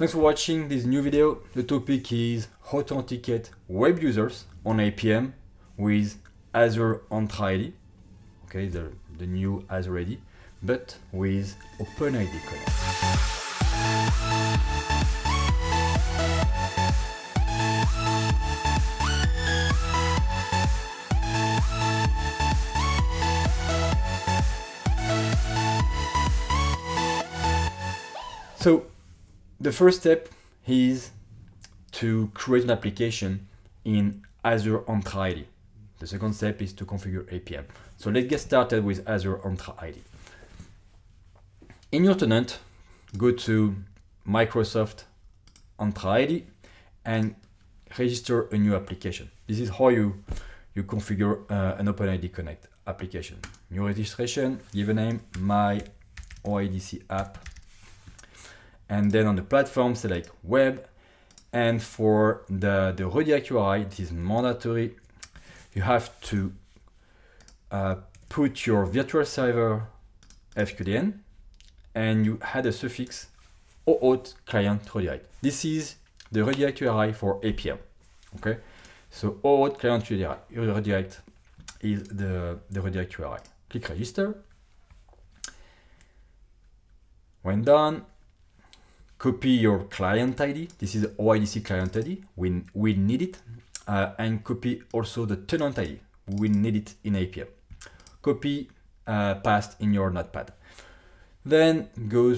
Thanks for watching this new video. The topic is authenticate web users on APM with Azure Entra ID. Okay, the new Azure AD, but with OpenID Connect. So the first step is to create an application in Azure Entra ID. The second step is to configure APM. So let's get started with Azure Entra ID. In your tenant, go to Microsoft Entra ID and register a new application. This is how you configure an OpenID Connect application. New registration, give a name, My OIDC app. And then on the platform, select web. And for the redirect URI, this is mandatory. You have to put your virtual server FQDN and you add a suffix OAuth client redirect. This is the redirect URI for APM. Okay, so OAuth client redirect is the redirect URI. Click register. When done, copy your client ID. This is OIDC client ID. We need it. And copy also the tenant ID. We need it in APM. Copy, paste in your notepad. Then go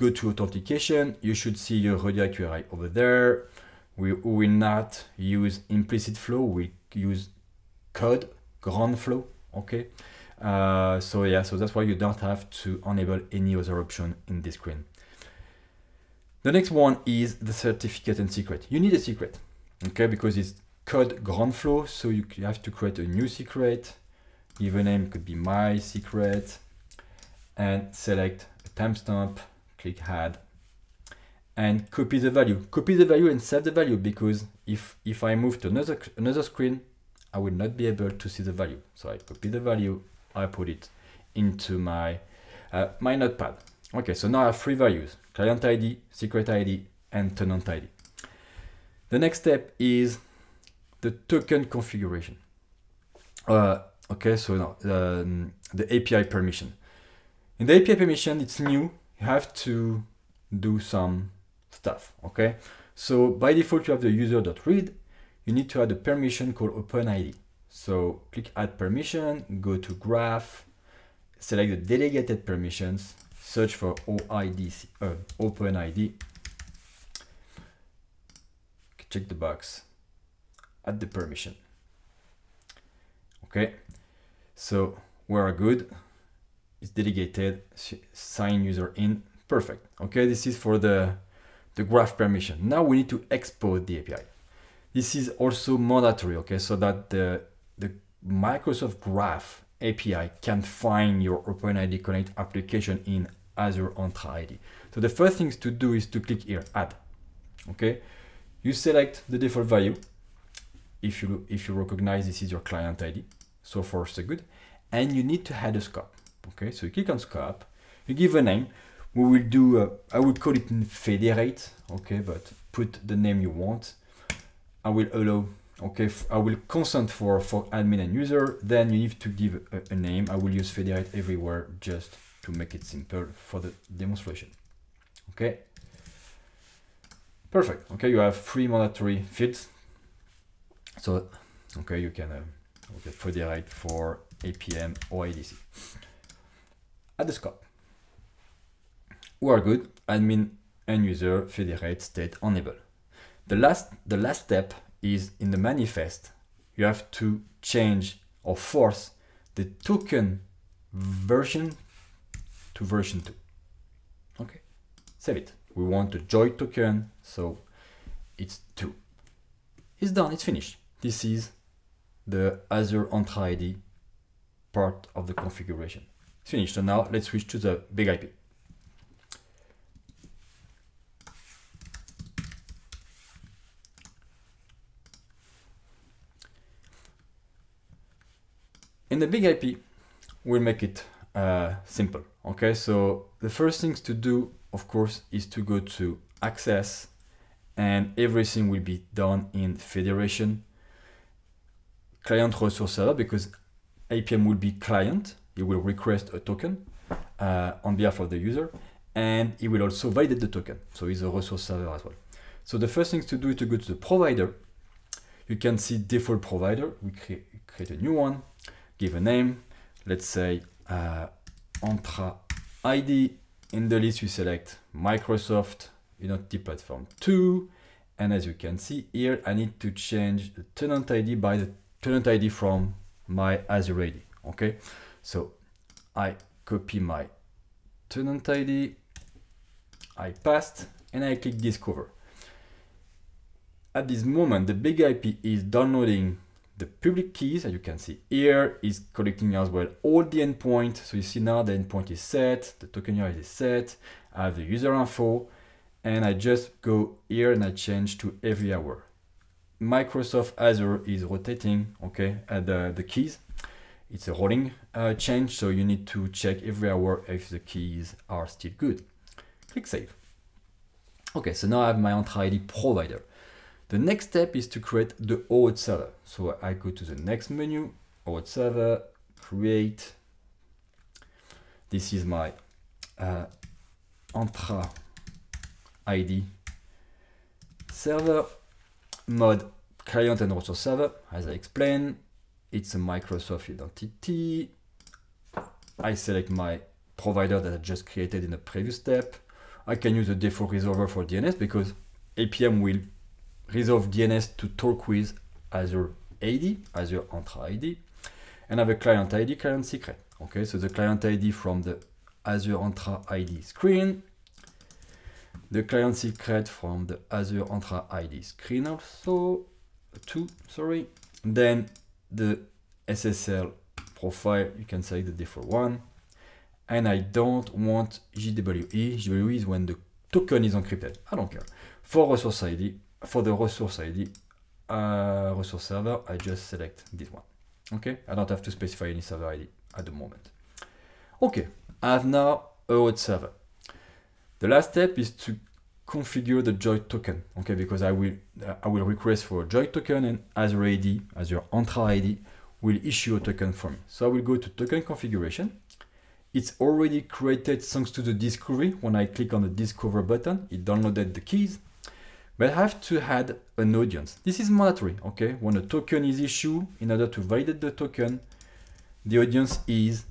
to authentication. You should see your redirect URI over there. We will not use implicit flow. We use code, ground flow. Okay. So that's why you don't have to enable any other option in this screen. The next one is the certificate and secret. You need a secret, okay, because it's code ground flow, so you have to create a new secret. Give a name, could be my secret, and select a timestamp, click add, and copy the value. Copy the value and save the value, because if I move to another screen, I will not be able to see the value. So I copy the value, I put it into my my notepad. Okay, so now I have three values: client ID, secret ID, and tenant ID. The next step is the token configuration. Okay, so now the API permission. In the API permission, it's new. You have to do some stuff. Okay, so by default, you have the user.read. You need to add a permission called OpenID. So click add permission, go to graph, select the delegated permissions. Search for OIDC, OpenID. Check the box. Add the permission. Okay, so we are good. It's delegated. Sign user in. Perfect. Okay, this is for the graph permission. Now we need to export the API. This is also mandatory. Okay, so that the Microsoft Graph API can find your OpenID Connect application in Azure Entra ID. So the first thing to do is to click here, add. Okay, you select the default value. If you recognize this is your client ID, so far so good. And you need to add a scope. Okay, so you click on scope, you give a name. We will do, I would call it federate. Okay, but put the name you want. I will allow. Okay, I will consent for admin and user. Then you need to give a name. I will use federate everywhere just to make it simple for the demonstration. Okay, perfect. Okay, you have three mandatory fields. So, okay, you can federate for APM OIDC. Add the scope. We are good. Admin and user, federate, state, enable. The last step is in the manifest. You have to change or force the token version to version 2. Okay, save it. We want the joy token, so it's 2. It's done, it's finished. This is the Azure Entra ID part of the configuration. It's finished. So now let's switch to the big IP. In the big IP, we'll make it simple. Okay, so the first things to do, of course, is to go to access and everything will be done in federation client resource server, because APM will be client. It will request a token on behalf of the user, and it will also validate the token. So it's a resource server as well. So the first thing to do is to go to the provider. You can see default provider. We create a new one, give a name. Let's say Entra ID. In the list, you select Microsoft Identity Platform 2. And as you can see here, I need to change the tenant ID by the tenant ID from my Azure AD. Okay, so I copy my tenant ID, I paste, and I click Discover. At this moment, the big IP is downloading the public keys, as you can see here, is collecting as well all the endpoints. So you see now the endpoint is set, the token URL is set, I have the user info, and I just go here and I change to every hour. Microsoft Azure is rotating, okay, at the keys. It's a rolling change, so you need to check every hour if the keys are still good. Click Save. Okay, so now I have my Entra ID provider. The next step is to create the OAuth server. So I go to the next menu, OAuth server, create. This is my Entra ID server, mode client and resource server. As I explained, it's a Microsoft identity. I select my provider that I just created in the previous step. I can use the default resolver for DNS because APM will resolve DNS to talk with Azure AD, Azure Entra ID, and I have a client ID, client secret. Okay, so the client ID from the Azure Entra ID screen, the client secret from the Azure Entra ID screen also, sorry. Then the SSL profile, you can select the default one. And I don't want GWE. GWE is when the token is encrypted. I don't care. For resource ID, for the resource ID, resource server, I just select this one. Okay, I don't have to specify any server ID at the moment. Okay, I have now a OAuth server. The last step is to configure the joint token. Okay, because I will request for a joint token, and Azure AD, Azure Entra ID, will issue a token for me. So I will go to token configuration. It's already created thanks to the discovery. When I click on the discover button, it downloaded the keys. But I have to add an audience. This is mandatory, okay? When a token is issued, in order to validate the token, the audience is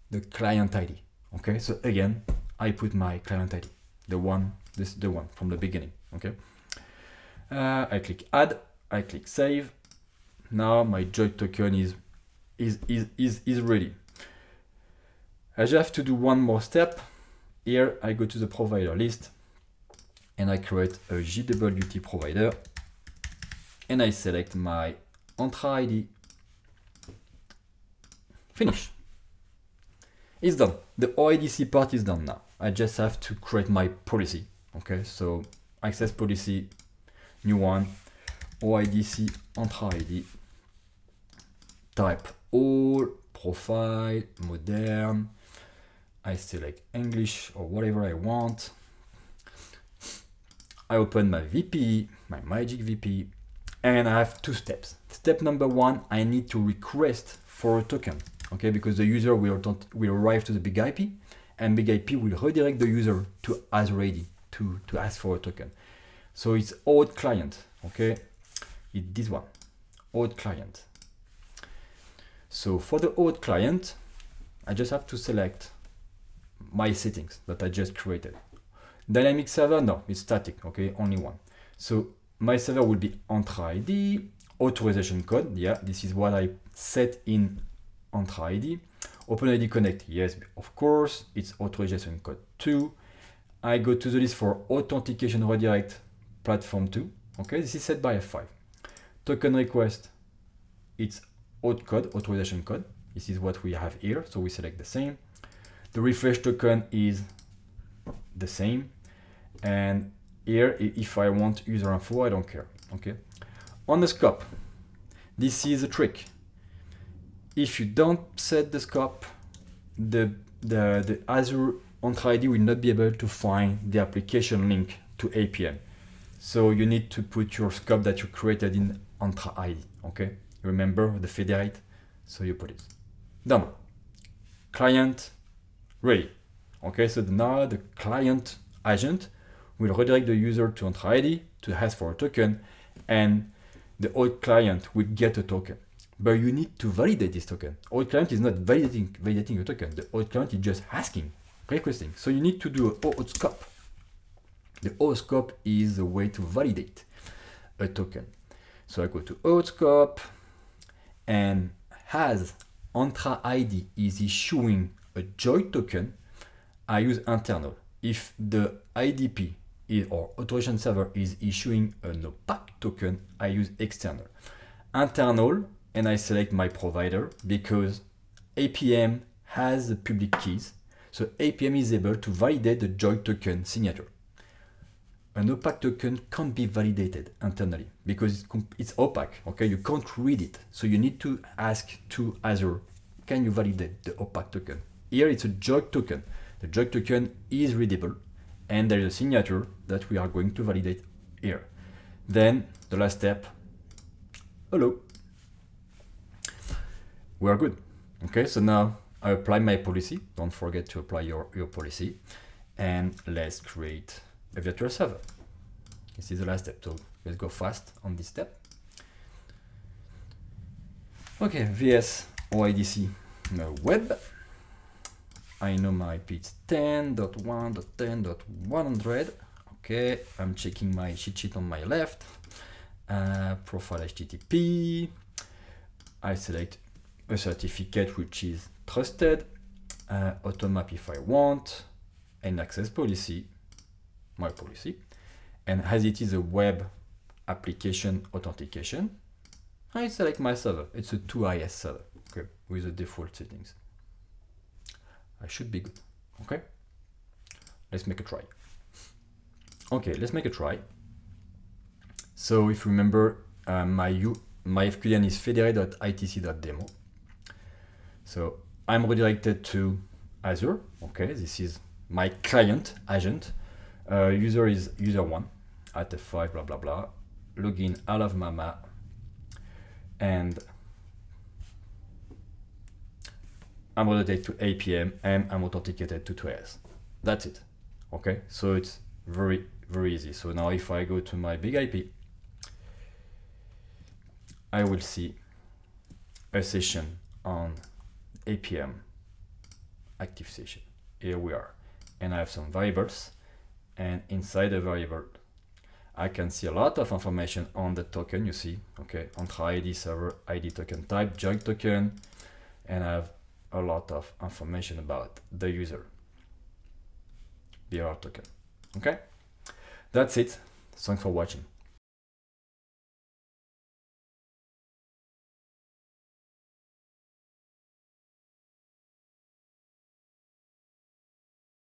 the client ID, okay? So again, I put my client ID, the one from the beginning, okay? I click add, I click save. Now my joint token is ready. I just have to do one more step. Here I go to the provider list and I create a JWT provider and I select my Entra ID. Finish. It's done. The OIDC part is done now. I just have to create my policy. Okay, so access policy, new one, OIDC Entra ID, type all, profile, modern. I select English or whatever I want. I open my VP, my Magic VP, and I have two steps. Step number one, I need to request for a token, okay? Because the user will arrive to the big IP, and big IP will redirect the user to Azure AD to ask for a token. So it's OAuth client, okay? It's this one, OAuth client. So for the OAuth client, I just have to select my settings that I just created. Dynamic server, no, it's static, okay, only one. So my server will be Entra ID, authorization code, yeah, this is what I set in Entra ID. OpenID Connect, yes, of course, it's authorization code 2. I go to the list for authentication redirect platform 2, okay, this is set by F5. Token request, it's auth code, authorization code. This is what we have here, so we select the same. The refresh token is the same. And here, if I want user info, I don't care, okay? On the scope, this is a trick. If you don't set the scope, the Azure Entra ID will not be able to find the application link to APM. So you need to put your scope that you created in Entra ID, okay? Remember the federate, so you put it. Done. Client ready. Okay, so now the client agent will redirect the user to Entra ID to ask for a token, and the old client will get a token. But you need to validate this token. Old client is not validating a token. The old client is just asking, requesting. So you need to do a OAuth scope. The OAuth scope is a way to validate a token. So I go to OAuth scope, and as Entra ID is issuing a joint token, I use internal. If the IDP or authorization server is issuing an opaque token, I use external. Internal, and I select my provider because APM has the public keys. So APM is able to validate the joint token signature. An opaque token can't be validated internally because it's opaque, okay? You can't read it. So you need to ask to Azure, can you validate the opaque token? Here it's a joint token. The joint token is readable, and there is a signature that we are going to validate here. Then the last step, hello. We are good. Okay, so now I apply my policy. Don't forget to apply your policy. And let's create a virtual server. This is the last step, so let's go fast on this step. Okay, VS OIDC web. I know my IP is 10.1.10.100. Okay, I'm checking my cheat sheet on my left. Profile HTTP. I select a certificate which is trusted. Automap if I want. And access policy, my policy. And as it is a web application authentication, I select my server. It's a 2IS server, okay, with the default settings. I should be good. Okay, let's make a try. Okay, let's make a try. So if you remember, my FQDN is federe.itc.demo. So I'm redirected to Azure. Okay, this is my client agent. User is user1 at F5 blah blah blah. Login I love mama, and I'm redirected to APM and I'm authenticated to 2S. That's it. Okay, so it's very easy. So now if I go to my big IP, I will see a session on APM active session. Here we are, and I have some variables, and inside the variable I can see a lot of information on the token. You see, okay, Entra ID server ID token type, joint token, and I have a lot of information about the user BR token. Okay, that's it. Thanks for watching.